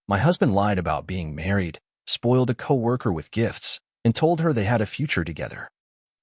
My husband lied about being married, spoiled a coworker with gifts, and told her they had a future together.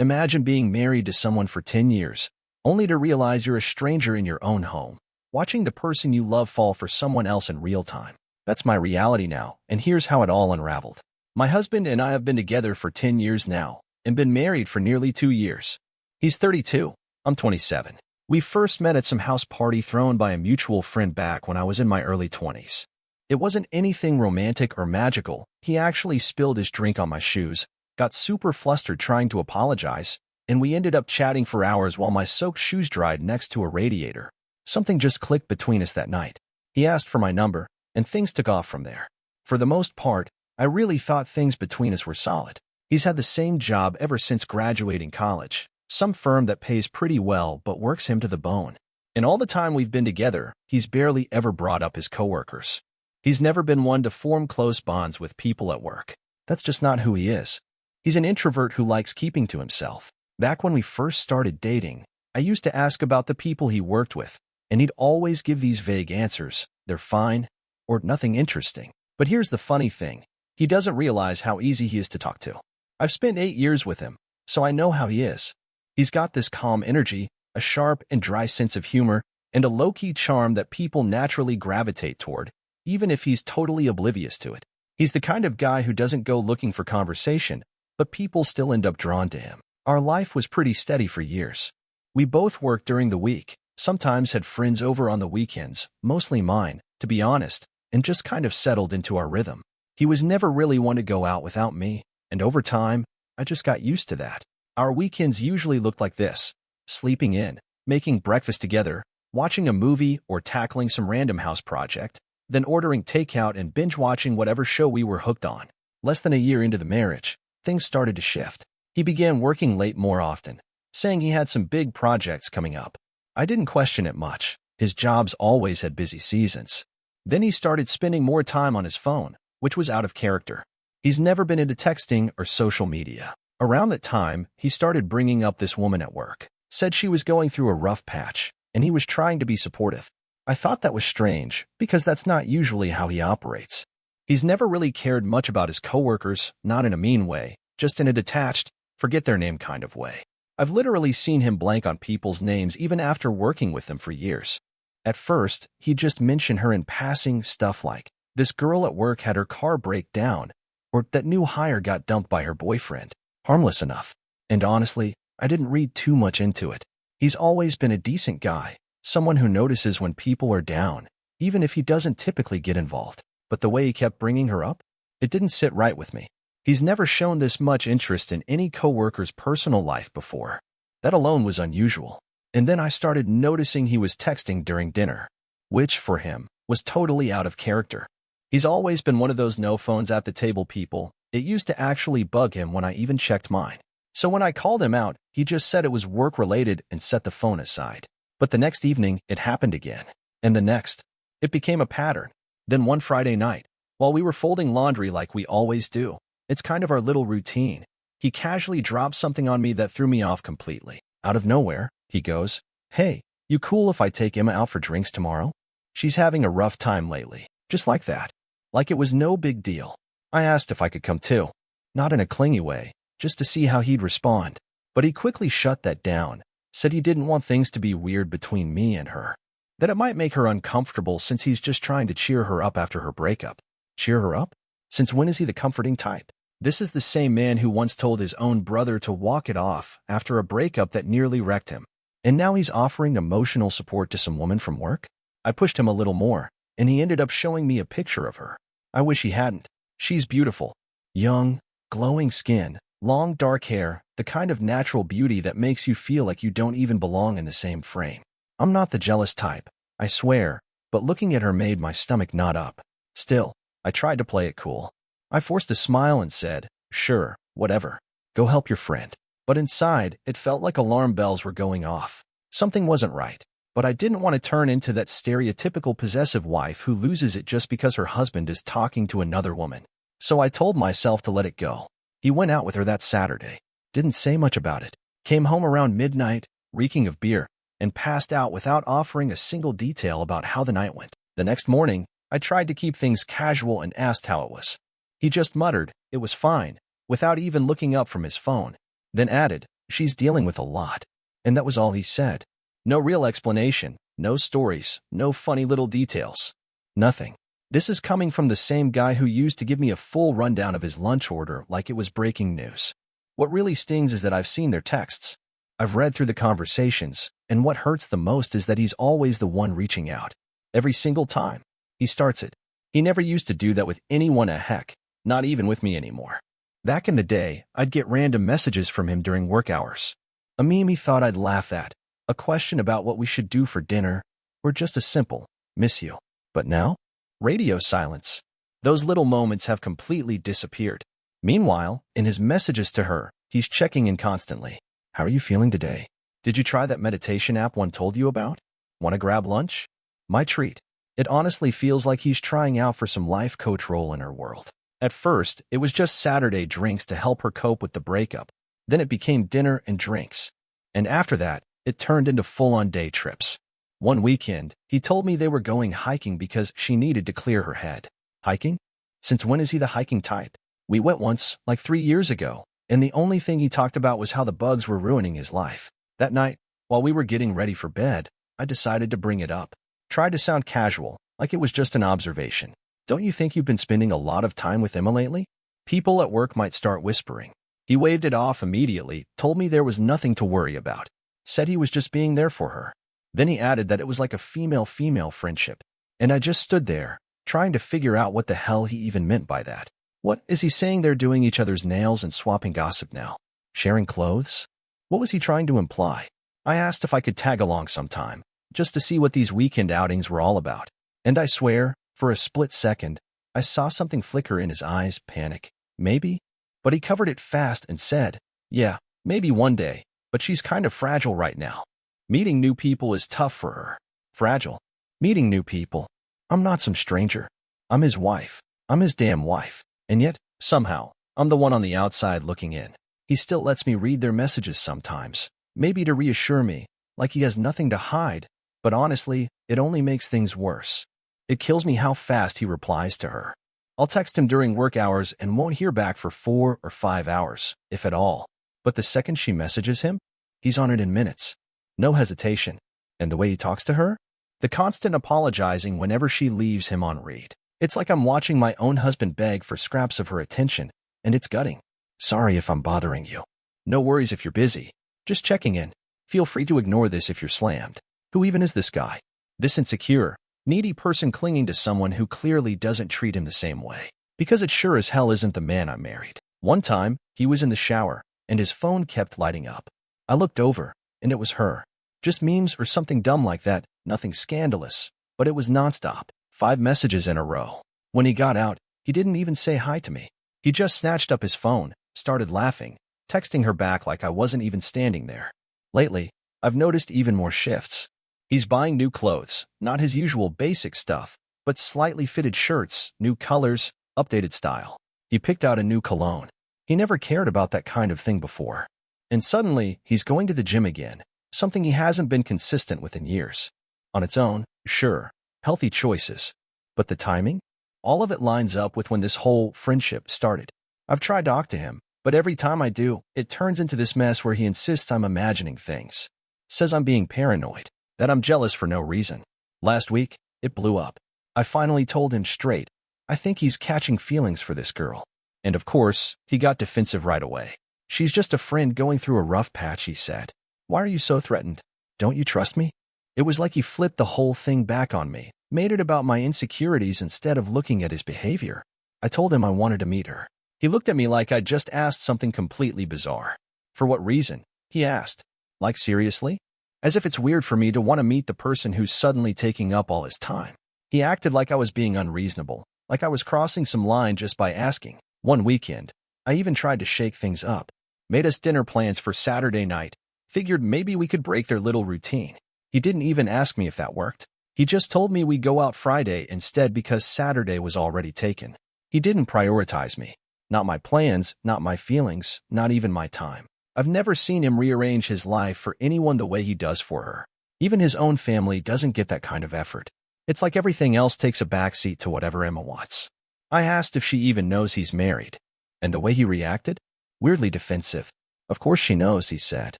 Imagine being married to someone for 10 years, only to realize you're a stranger in your own home, watching the person you love fall for someone else in real time. That's my reality now, and here's how it all unraveled. My husband and I have been together for 10 years now, and been married for nearly 2 years. He's 32, I'm 27. We first met at some house party thrown by a mutual friend back when I was in my early 20s. It wasn't anything romantic or magical. He actually spilled his drink on my shoes, got super flustered trying to apologize, and we ended up chatting for hours while my soaked shoes dried next to a radiator. Something just clicked between us that night. He asked for my number, and things took off from there. For the most part, I really thought things between us were solid. He's had the same job ever since graduating college, some firm that pays pretty well but works him to the bone. In all the time we've been together, he's barely ever brought up his coworkers. He's never been one to form close bonds with people at work. That's just not who he is. He's an introvert who likes keeping to himself. Back when we first started dating, I used to ask about the people he worked with, and he'd always give these vague answers. They're fine, or nothing interesting. But here's the funny thing. He doesn't realize how easy he is to talk to. I've spent 8 years with him, so I know how he is. He's got this calm energy, a sharp and dry sense of humor, and a low-key charm that people naturally gravitate toward, even if he's totally oblivious to it. He's the kind of guy who doesn't go looking for conversation, but people still end up drawn to him. Our life was pretty steady for years. We both worked during the week, sometimes had friends over on the weekends, mostly mine, to be honest, and just kind of settled into our rhythm. He was never really one to go out without me, and over time, I just got used to that. Our weekends usually looked like this: sleeping in, making breakfast together, watching a movie or tackling some random house project, then ordering takeout and binge-watching whatever show we were hooked on. Less than a year into the marriage, things started to shift. He began working late more often, saying he had some big projects coming up. I didn't question it much. His jobs always had busy seasons. Then he started spending more time on his phone, which was out of character. He's never been into texting or social media. Around that time, he started bringing up this woman at work, said she was going through a rough patch, and he was trying to be supportive. I thought that was strange, because that's not usually how he operates. He's never really cared much about his coworkers, not in a mean way, just in a detached, forget-their-name kind of way. I've literally seen him blank on people's names even after working with them for years. At first, he'd just mention her in passing, stuff like, "This girl at work had her car break down," or "That new hire got dumped by her boyfriend." Harmless enough. And honestly, I didn't read too much into it. He's always been a decent guy, someone who notices when people are down, even if he doesn't typically get involved. But the way he kept bringing her up, it didn't sit right with me. He's never shown this much interest in any coworker's personal life before. That alone was unusual. And then I started noticing he was texting during dinner, which, for him, was totally out of character. He's always been one of those no phones at the table people. It used to actually bug him when I even checked mine. So when I called him out, he just said it was work-related and set the phone aside. But the next evening, it happened again. And the next. It became a pattern. Then one Friday night, while we were folding laundry like we always do, it's kind of our little routine, he casually dropped something on me that threw me off completely. Out of nowhere, he goes, "Hey, you cool if I take Emma out for drinks tomorrow? She's having a rough time lately." Just like that. Like it was no big deal. I asked if I could come too. Not in a clingy way, just to see how he'd respond. But he quickly shut that down, said he didn't want things to be weird between me and her. That it might make her uncomfortable since he's just trying to cheer her up after her breakup. Cheer her up? Since when is he the comforting type? This is the same man who once told his own brother to walk it off after a breakup that nearly wrecked him. And now he's offering emotional support to some woman from work? I pushed him a little more, and he ended up showing me a picture of her. I wish he hadn't. She's beautiful. Young, glowing skin, long dark hair, the kind of natural beauty that makes you feel like you don't even belong in the same frame. I'm not the jealous type, I swear, but looking at her made my stomach knot up. Still, I tried to play it cool. I forced a smile and said, "Sure, whatever. Go help your friend." But inside, it felt like alarm bells were going off. Something wasn't right. But I didn't want to turn into that stereotypical possessive wife who loses it just because her husband is talking to another woman. So I told myself to let it go. He went out with her that Saturday. Didn't say much about it. Came home around midnight, reeking of beer, and passed out without offering a single detail about how the night went. The next morning, I tried to keep things casual and asked how it was. He just muttered, "It was fine," without even looking up from his phone, then added, "She's dealing with a lot." And that was all he said. No real explanation, no stories, no funny little details. Nothing. This is coming from the same guy who used to give me a full rundown of his lunch order like it was breaking news. What really stings is that I've seen their texts. I've read through the conversations, and what hurts the most is that he's always the one reaching out. Every single time. He starts it. He never used to do that with anyone a heck, not even with me anymore. Back in the day, I'd get random messages from him during work hours. A meme he thought I'd laugh at, a question about what we should do for dinner, or just a simple, "Miss you." But now? Radio silence. Those little moments have completely disappeared. Meanwhile, in his messages to her, he's checking in constantly. "How are you feeling today? Did you try that meditation app one told you about? Want to grab lunch?" My treat. It honestly feels like he's trying out for some life coach role in her world. At first, it was just Saturday drinks to help her cope with the breakup. Then it became dinner and drinks. And after that, it turned into full-on day trips. One weekend, he told me they were going hiking because she needed to clear her head. Hiking? Since when is he the hiking type? We went once, like 3 years ago, and the only thing he talked about was how the bugs were ruining his life. That night, while we were getting ready for bed, I decided to bring it up. Tried to sound casual, like it was just an observation. "Don't you think you've been spending a lot of time with Emma lately?" People at work might start whispering. He waved it off immediately, told me there was nothing to worry about. Said he was just being there for her. Then he added that it was like a female-female friendship. And I just stood there, trying to figure out what the hell he even meant by that. What, is he saying they're doing each other's nails and swapping gossip now? Sharing clothes? What was he trying to imply? I asked if I could tag along sometime, just to see what these weekend outings were all about. And I swear, for a split second, I saw something flicker in his eyes, panic. Maybe? But he covered it fast and said, "Yeah, maybe one day, but she's kind of fragile right now. Meeting new people is tough for her." Fragile. Meeting new people. I'm not some stranger. I'm his wife. I'm his damn wife. And yet, somehow, I'm the one on the outside looking in. He still lets me read their messages sometimes, maybe to reassure me, like he has nothing to hide, but honestly, it only makes things worse. It kills me how fast he replies to her. I'll text him during work hours and won't hear back for 4 or 5 hours, if at all. But the second she messages him, he's on it in minutes. No hesitation. And the way he talks to her? The constant apologizing whenever she leaves him on read. It's like I'm watching my own husband beg for scraps of her attention, and it's gutting. "Sorry if I'm bothering you. No worries if you're busy. Just checking in. Feel free to ignore this if you're slammed." Who even is this guy? This insecure, needy person clinging to someone who clearly doesn't treat him the same way. Because it sure as hell isn't the man I married. One time, he was in the shower, and his phone kept lighting up. I looked over, and it was her. Just memes or something dumb like that, nothing scandalous. But it was nonstop, 5 messages in a row. When he got out, he didn't even say hi to me. He just snatched up his phone, started laughing, texting her back like I wasn't even standing there. Lately, I've noticed even more shifts. He's buying new clothes, not his usual basic stuff, but slightly fitted shirts, new colors, updated style. He picked out a new cologne. He never cared about that kind of thing before. And suddenly, he's going to the gym again, something he hasn't been consistent with in years. On its own, sure, healthy choices. But the timing? All of it lines up with when this whole friendship started. I've tried to talk to him, but every time I do, it turns into this mess where he insists I'm imagining things. Says I'm being paranoid, that I'm jealous for no reason. Last week, it blew up. I finally told him straight, I think he's catching feelings for this girl. And of course, he got defensive right away. "She's just a friend going through a rough patch," he said. "Why are you so threatened? Don't you trust me?" It was like he flipped the whole thing back on me, made it about my insecurities instead of looking at his behavior. I told him I wanted to meet her. He looked at me like I'd just asked something completely bizarre. "For what reason?" he asked. Like seriously? As if it's weird for me to want to meet the person who's suddenly taking up all his time. He acted like I was being unreasonable, like I was crossing some line just by asking. One weekend, I even tried to shake things up. Made us dinner plans for Saturday night. Figured maybe we could break their little routine. He didn't even ask me if that worked. He just told me we'd go out Friday instead because Saturday was already taken. He didn't prioritize me. Not my plans, not my feelings, not even my time. I've never seen him rearrange his life for anyone the way he does for her. Even his own family doesn't get that kind of effort. It's like everything else takes a backseat to whatever Emma wants. I asked if she even knows he's married, and the way he reacted? Weirdly defensive. Of course she knows, he said.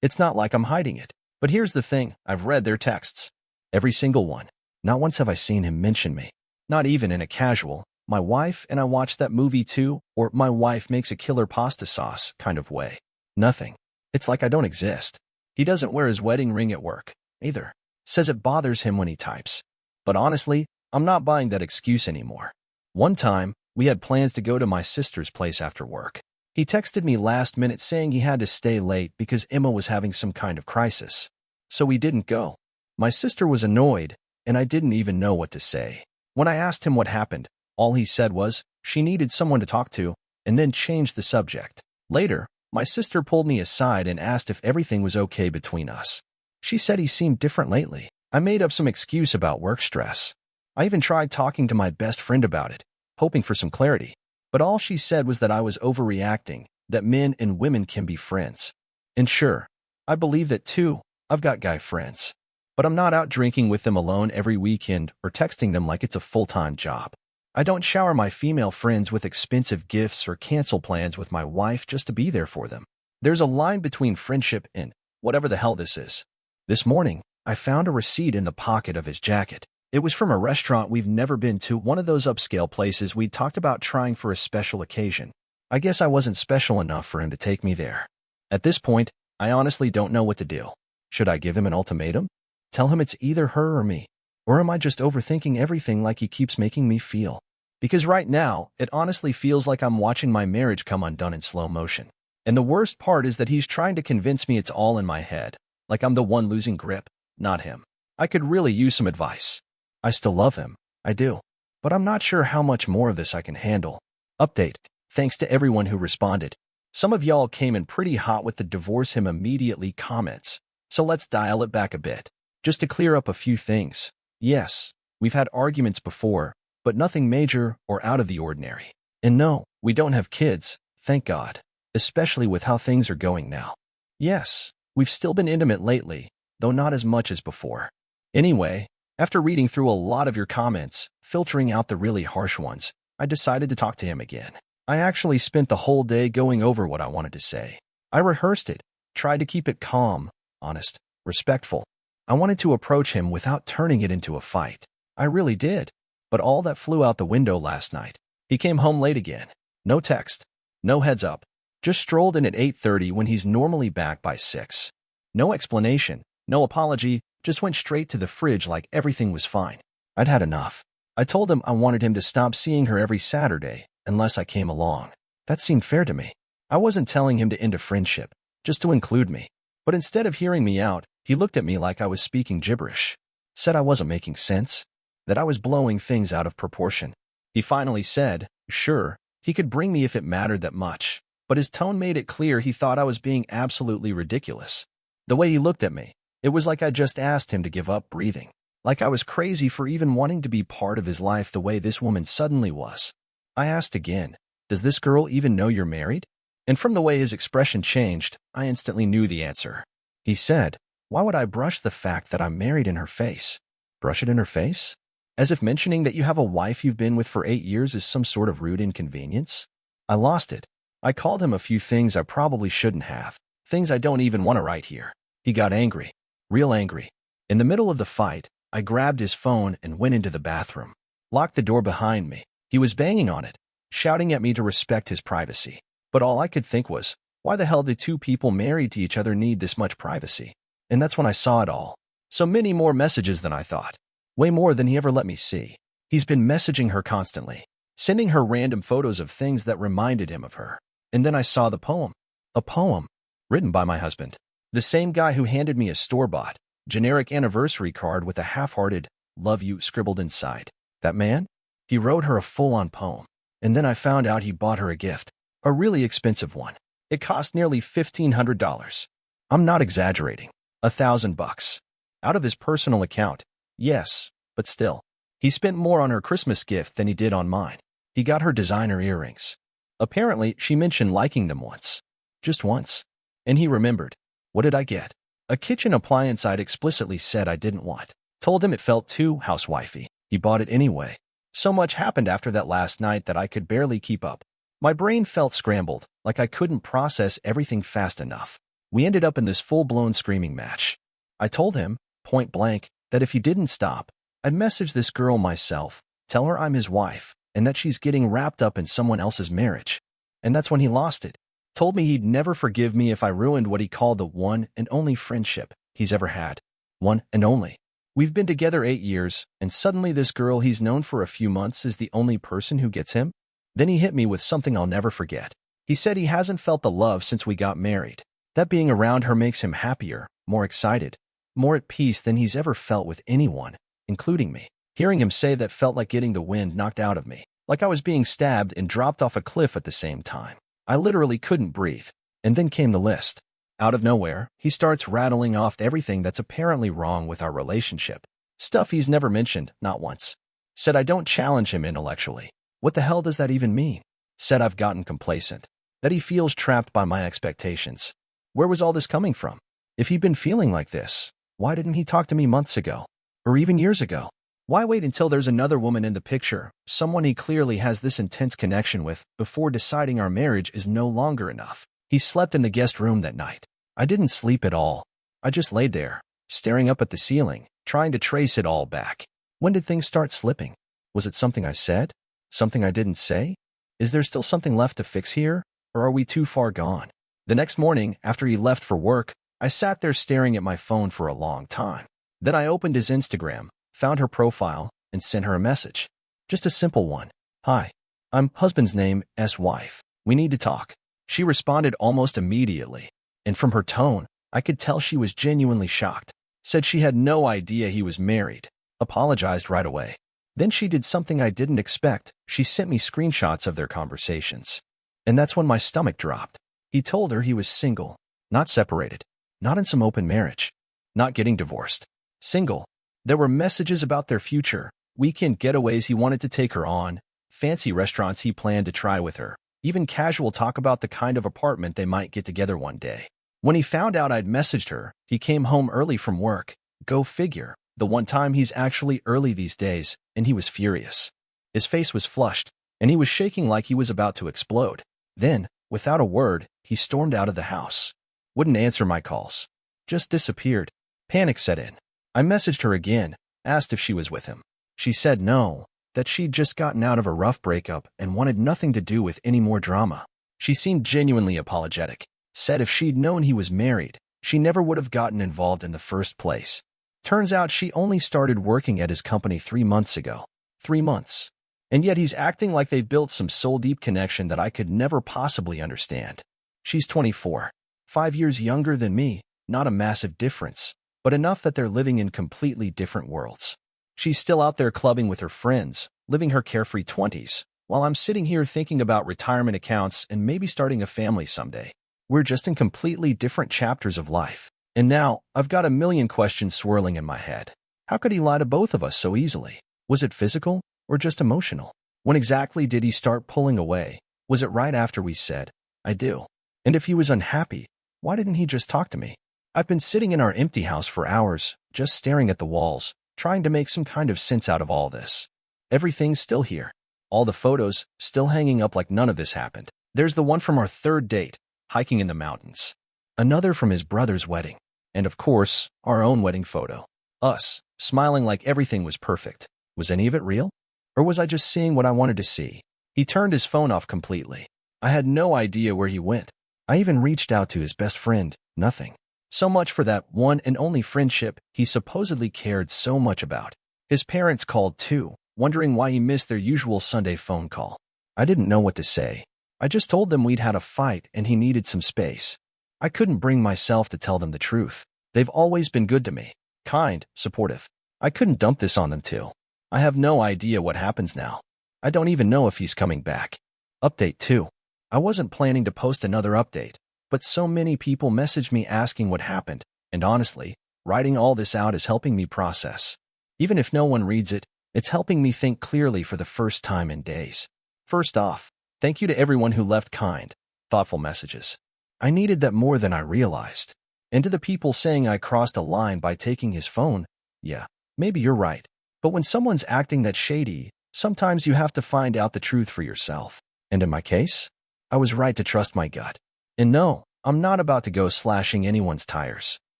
It's not like I'm hiding it. But here's the thing, I've read their texts. Every single one. Not once have I seen him mention me. Not even in a casual, my wife and I watched that movie too, or my wife makes a killer pasta sauce kind of way. Nothing. It's like I don't exist. He doesn't wear his wedding ring at work, either. Says it bothers him when he types. But honestly, I'm not buying that excuse anymore. One time, we had plans to go to my sister's place after work. He texted me last minute saying he had to stay late because Emma was having some kind of crisis. So we didn't go. My sister was annoyed, and I didn't even know what to say. When I asked him what happened, all he said was, she needed someone to talk to, and then changed the subject. Later, my sister pulled me aside and asked if everything was okay between us. She said he seemed different lately. I made up some excuse about work stress. I even tried talking to my best friend about it, hoping for some clarity. But all she said was that I was overreacting, that men and women can be friends. And sure, I believe that too. I've got guy friends. But I'm not out drinking with them alone every weekend or texting them like it's a full-time job. I don't shower my female friends with expensive gifts or cancel plans with my wife just to be there for them. There's a line between friendship and whatever the hell this is. This morning, I found a receipt in the pocket of his jacket. It was from a restaurant we've never been to, one of those upscale places we'd talked about trying for a special occasion. I guess I wasn't special enough for him to take me there. At this point, I honestly don't know what to do. Should I give him an ultimatum? Tell him it's either her or me? Or am I just overthinking everything like he keeps making me feel? Because right now, it honestly feels like I'm watching my marriage come undone in slow motion. And the worst part is that he's trying to convince me it's all in my head, like I'm the one losing grip, not him. I could really use some advice. I still love him, I do. But I'm not sure how much more of this I can handle. Update. Thanks to everyone who responded. Some of y'all came in pretty hot with the divorce him immediately comments. So let's dial it back a bit. Just to clear up a few things. Yes, we've had arguments before, but nothing major or out of the ordinary. And no, we don't have kids, thank God, especially with how things are going now. Yes, we've still been intimate lately, though not as much as before. Anyway, after reading through a lot of your comments, filtering out the really harsh ones, I decided to talk to him again. I actually spent the whole day going over what I wanted to say. I rehearsed it, tried to keep it calm, honest, respectful. I wanted to approach him without turning it into a fight. I really did. But all that flew out the window last night. He came home late again. No text. No heads up. Just strolled in at 8:30 when he's normally back by 6. No explanation. No apology. Just went straight to the fridge like everything was fine. I'd had enough. I told him I wanted him to stop seeing her every Saturday unless I came along. That seemed fair to me. I wasn't telling him to end a friendship, just to include me. But instead of hearing me out, he looked at me like I was speaking gibberish. Said I wasn't making sense. That I was blowing things out of proportion. He finally said, sure, he could bring me if it mattered that much. But his tone made it clear he thought I was being absolutely ridiculous. The way he looked at me, it was like I just asked him to give up breathing. Like I was crazy for even wanting to be part of his life the way this woman suddenly was. I asked again, does this girl even know you're married? And from the way his expression changed, I instantly knew the answer. He said, why would I brush the fact that I'm married in her face? Brush it in her face? As if mentioning that you have a wife you've been with for 8 years is some sort of rude inconvenience? I lost it. I called him a few things I probably shouldn't have. Things I don't even want to write here. He got angry. Real angry. In the middle of the fight, I grabbed his phone and went into the bathroom. Locked the door behind me. He was banging on it, shouting at me to respect his privacy. But all I could think was, why the hell do two people married to each other need this much privacy? And that's when I saw it all. So many more messages than I thought. Way more than he ever let me see. He's been messaging her constantly, sending her random photos of things that reminded him of her. And then I saw the poem. A poem written by my husband. The same guy who handed me a store-bought, generic anniversary card with a half-hearted, love you scribbled inside. That man? He wrote her a full-on poem. And then I found out he bought her a gift. A really expensive one. It cost nearly $1,500. I'm not exaggerating. $1,000. Out of his personal account. Yes, but still. He spent more on her Christmas gift than he did on mine. He got her designer earrings. Apparently, she mentioned liking them once. Just once. And he remembered. What did I get? A kitchen appliance I'd explicitly said I didn't want. Told him it felt too housewifey. He bought it anyway. So much happened after that last night that I could barely keep up. My brain felt scrambled, like I couldn't process everything fast enough. We ended up in this full-blown screaming match. I told him, point blank, that if he didn't stop, I'd message this girl myself, tell her I'm his wife, and that she's getting wrapped up in someone else's marriage. And that's when he lost it. Told me he'd never forgive me if I ruined what he called the one and only friendship he's ever had. One and only. We've been together 8 years, and suddenly this girl he's known for a few months is the only person who gets him? Then he hit me with something I'll never forget. He said he hasn't felt the love since we got married. That being around her makes him happier, more excited, more at peace than he's ever felt with anyone, including me. Hearing him say that felt like getting the wind knocked out of me, like I was being stabbed and dropped off a cliff at the same time. I literally couldn't breathe. And then came the list. Out of nowhere, he starts rattling off everything that's apparently wrong with our relationship. Stuff he's never mentioned, not once. Said I don't challenge him intellectually. What the hell does that even mean? Said I've gotten complacent. That he feels trapped by my expectations. Where was all this coming from? If he'd been feeling like this, why didn't he talk to me months ago? Or even years ago? Why wait until there's another woman in the picture, someone he clearly has this intense connection with, before deciding our marriage is no longer enough? He slept in the guest room that night. I didn't sleep at all. I just laid there, staring up at the ceiling, trying to trace it all back. When did things start slipping? Was it something I said? Something I didn't say? Is there still something left to fix here? Or are we too far gone? The next morning, after he left for work, I sat there staring at my phone for a long time. Then I opened his Instagram, found her profile, and sent her a message. Just a simple one. Hi. I'm husband's name, wife. We need to talk. She responded almost immediately, and from her tone, I could tell she was genuinely shocked. Said she had no idea he was married. Apologized right away. Then she did something I didn't expect. She sent me screenshots of their conversations. And that's when my stomach dropped. He told her he was single, not separated, not in some open marriage, not getting divorced. Single. There were messages about their future, weekend getaways he wanted to take her on, fancy restaurants he planned to try with her, even casual talk about the kind of apartment they might get together one day. When he found out I'd messaged her, he came home early from work. Go figure. The one time he's actually early these days, and he was furious. His face was flushed, and he was shaking like he was about to explode. Then, without a word, he stormed out of the house. Wouldn't answer my calls. Just disappeared. Panic set in. I messaged her again, asked if she was with him. She said no, that she'd just gotten out of a rough breakup and wanted nothing to do with any more drama. She seemed genuinely apologetic. Said if she'd known he was married, she never would have gotten involved in the first place. Turns out she only started working at his company 3 months ago. 3 months. And yet he's acting like they've built some soul-deep connection that I could never possibly understand. She's 24. 5 years younger than me, not a massive difference, but enough that they're living in completely different worlds. She's still out there clubbing with her friends, living her carefree 20s, while I'm sitting here thinking about retirement accounts and maybe starting a family someday. We're just in completely different chapters of life. And now, I've got a million questions swirling in my head. How could he lie to both of us so easily? Was it physical, or just emotional? When exactly did he start pulling away? Was it right after we said, I do? And if he was unhappy, why didn't he just talk to me? I've been sitting in our empty house for hours, just staring at the walls, trying to make some kind of sense out of all this. Everything's still here. All the photos, still hanging up like none of this happened. There's the one from our third date, hiking in the mountains. Another from his brother's wedding. And of course, our own wedding photo. Us, smiling like everything was perfect. Was any of it real? Or was I just seeing what I wanted to see? He turned his phone off completely. I had no idea where he went. I even reached out to his best friend. Nothing. So much for that one and only friendship he supposedly cared so much about. His parents called too, wondering why he missed their usual Sunday phone call. I didn't know what to say. I just told them we'd had a fight and he needed some space. I couldn't bring myself to tell them the truth. They've always been good to me. Kind, supportive. I couldn't dump this on them too. I have no idea what happens now. I don't even know if he's coming back. Update 2. I wasn't planning to post another update, but so many people messaged me asking what happened, and honestly, writing all this out is helping me process. Even if no one reads it, it's helping me think clearly for the first time in days. First off, thank you to everyone who left kind, thoughtful messages. I needed that more than I realized. And to the people saying I crossed a line by taking his phone, yeah, maybe you're right. But when someone's acting that shady, sometimes you have to find out the truth for yourself. And in my case, I was right to trust my gut. And no, I'm not about to go slashing anyone's tires.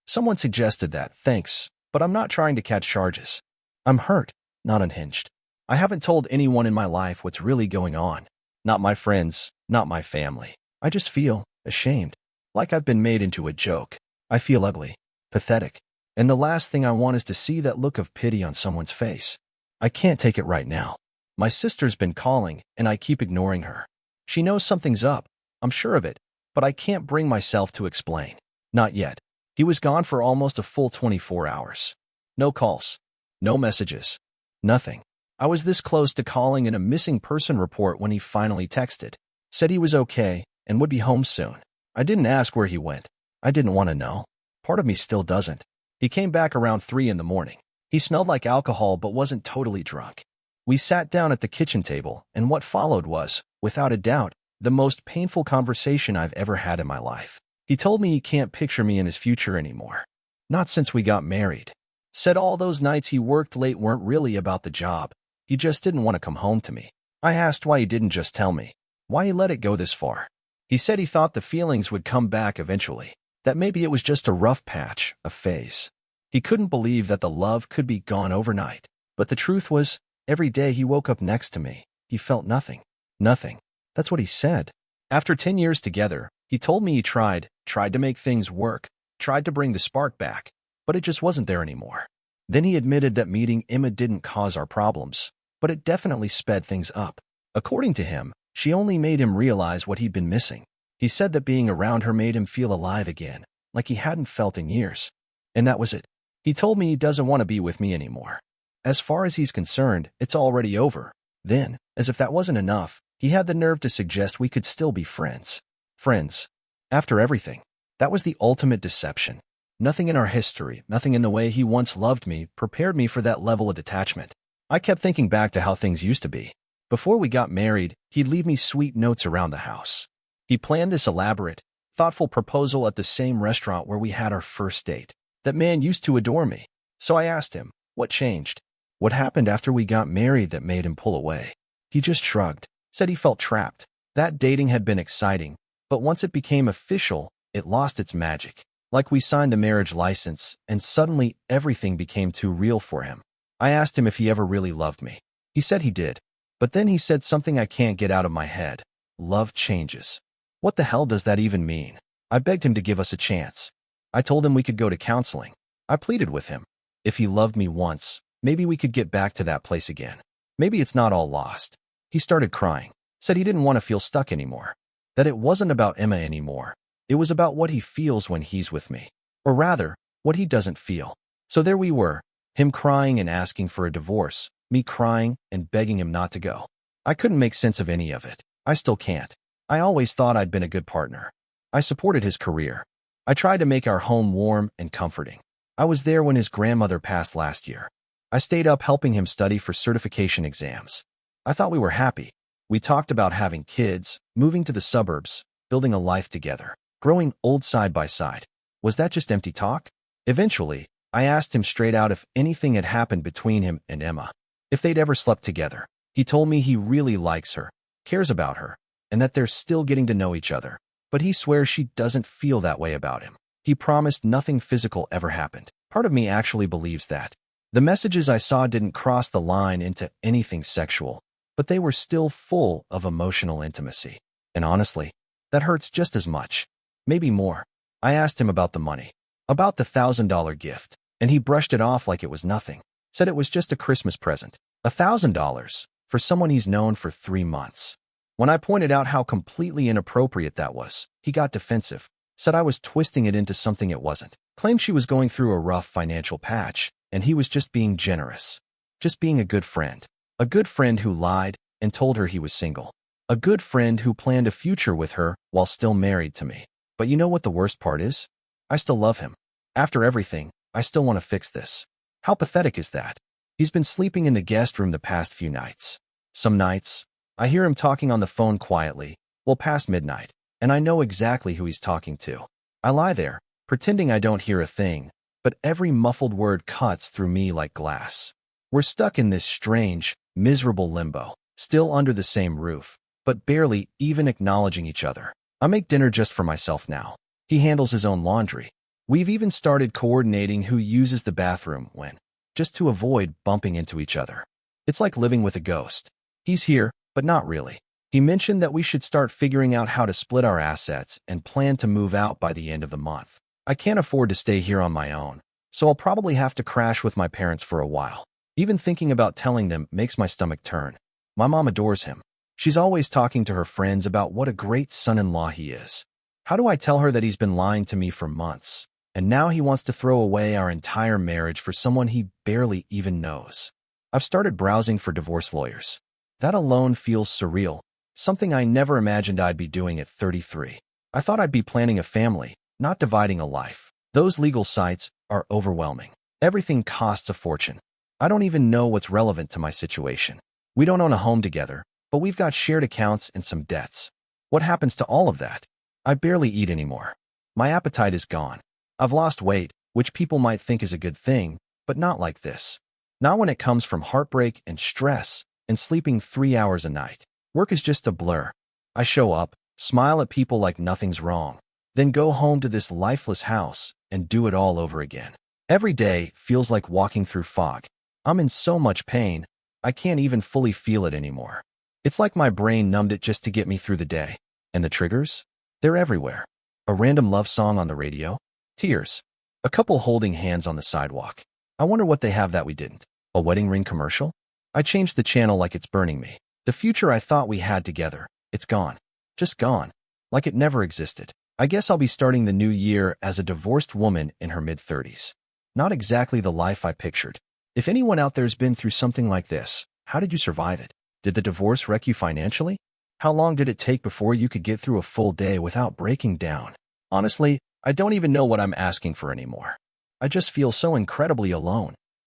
Someone suggested that, thanks, but I'm not trying to catch charges. I'm hurt, not unhinged. I haven't told anyone in my life what's really going on. Not my friends, not my family. I just feel ashamed, like I've been made into a joke. I feel ugly, pathetic, and the last thing I want is to see that look of pity on someone's face. I can't take it right now. My sister's been calling, and I keep ignoring her. She knows something's up, I'm sure of it, but I can't bring myself to explain. Not yet. He was gone for almost a full 24 hours. No calls, no messages, nothing. I was this close to calling in a missing person report when he finally texted. Said he was okay and would be home soon. I didn't ask where he went. I didn't want to know. Part of me still doesn't. He came back around 3 in the morning. He smelled like alcohol but wasn't totally drunk. We sat down at the kitchen table, and what followed was, without a doubt, the most painful conversation I've ever had in my life. He told me he can't picture me in his future anymore. Not since we got married. Said all those nights he worked late weren't really about the job. He just didn't want to come home to me. I asked why he didn't just tell me. Why he let it go this far. He said he thought the feelings would come back eventually. That maybe it was just a rough patch, a phase. He couldn't believe that the love could be gone overnight. But the truth was, every day he woke up next to me, he felt nothing. Nothing. That's what he said. After 10 years together, he told me he tried to make things work, tried to bring the spark back, but it just wasn't there anymore. Then he admitted that meeting Emma didn't cause our problems, but it definitely sped things up. According to him, she only made him realize what he'd been missing. He said that being around her made him feel alive again, like he hadn't felt in years. And that was it. He told me he doesn't want to be with me anymore. As far as he's concerned, it's already over. Then, as if that wasn't enough, he had the nerve to suggest we could still be friends. Friends. After everything. That was the ultimate deception. Nothing in our history, nothing in the way he once loved me, prepared me for that level of detachment. I kept thinking back to how things used to be. Before we got married, he'd leave me sweet notes around the house. He planned this elaborate, thoughtful proposal at the same restaurant where we had our first date. That man used to adore me. So I asked him, what changed? What happened after we got married that made him pull away? He just shrugged, said he felt trapped. That dating had been exciting, but once it became official, it lost its magic. Like we signed the marriage license, and suddenly everything became too real for him. I asked him if he ever really loved me. He said he did. But then he said something I can't get out of my head. Love changes. What the hell does that even mean? I begged him to give us a chance. I told him we could go to counseling. I pleaded with him. If he loved me once, maybe we could get back to that place again. Maybe it's not all lost. He started crying. Said he didn't want to feel stuck anymore. That it wasn't about Emma anymore. It was about what he feels when he's with me. Or rather, what he doesn't feel. So there we were, him crying and asking for a divorce, me crying and begging him not to go. I couldn't make sense of any of it. I still can't. I always thought I'd been a good partner. I supported his career. I tried to make our home warm and comforting. I was there when his grandmother passed last year. I stayed up helping him study for certification exams. I thought we were happy. We talked about having kids, moving to the suburbs, building a life together, growing old side by side. Was that just empty talk? Eventually, I asked him straight out if anything had happened between him and Emma. If they'd ever slept together. He told me he really likes her, cares about her, and that they're still getting to know each other. But he swears she doesn't feel that way about him. He promised nothing physical ever happened. Part of me actually believes that. The messages I saw didn't cross the line into anything sexual, but they were still full of emotional intimacy. And honestly, that hurts just as much. Maybe more. I asked him about the money. About the $1,000 gift, and he brushed it off like it was nothing. Said it was just a Christmas present. $1,000 for someone he's known for 3 months. When I pointed out how completely inappropriate that was, he got defensive. Said I was twisting it into something it wasn't. Claimed she was going through a rough financial patch, and he was just being generous. Just being a good friend. A good friend who lied and told her he was single. A good friend who planned a future with her while still married to me. But you know what the worst part is? I still love him. After everything, I still want to fix this. How pathetic is that? He's been sleeping in the guest room the past few nights. Some nights, I hear him talking on the phone quietly, well past midnight, and I know exactly who he's talking to. I lie there, pretending I don't hear a thing, but every muffled word cuts through me like glass. We're stuck in this strange, miserable limbo, still under the same roof, but barely even acknowledging each other. I make dinner just for myself now. He handles his own laundry. We've even started coordinating who uses the bathroom when, just to avoid bumping into each other. It's like living with a ghost. He's here, but not really. He mentioned that we should start figuring out how to split our assets and plan to move out by the end of the month. I can't afford to stay here on my own, so I'll probably have to crash with my parents for a while. Even thinking about telling them makes my stomach turn. My mom adores him. She's always talking to her friends about what a great son-in-law he is. How do I tell her that he's been lying to me for months, and now he wants to throw away our entire marriage for someone he barely even knows? I've started browsing for divorce lawyers. That alone feels surreal, something I never imagined I'd be doing at 33. I thought I'd be planning a family, not dividing a life. Those legal sites are overwhelming. Everything costs a fortune. I don't even know what's relevant to my situation. We don't own a home together, but we've got shared accounts and some debts. What happens to all of that? I barely eat anymore. My appetite is gone. I've lost weight, which people might think is a good thing, but not like this. Not when it comes from heartbreak and stress and sleeping 3 hours a night. Work is just a blur. I show up, smile at people like nothing's wrong, then go home to this lifeless house and do it all over again. Every day feels like walking through fog. I'm in so much pain, I can't even fully feel it anymore. It's like my brain numbed it just to get me through the day. And the triggers? They're everywhere. A random love song on the radio. Tears. A couple holding hands on the sidewalk. I wonder what they have that we didn't. A wedding ring commercial? I changed the channel like it's burning me. The future I thought we had together, it's gone. Just gone. Like it never existed. I guess I'll be starting the new year as a divorced woman in her mid-30s. Not exactly the life I pictured. If anyone out there's been through something like this, how did you survive it? Did the divorce wreck you financially? How long did it take before you could get through a full day without breaking down? Honestly, I don't even know what I'm asking for anymore. I just feel so incredibly alone.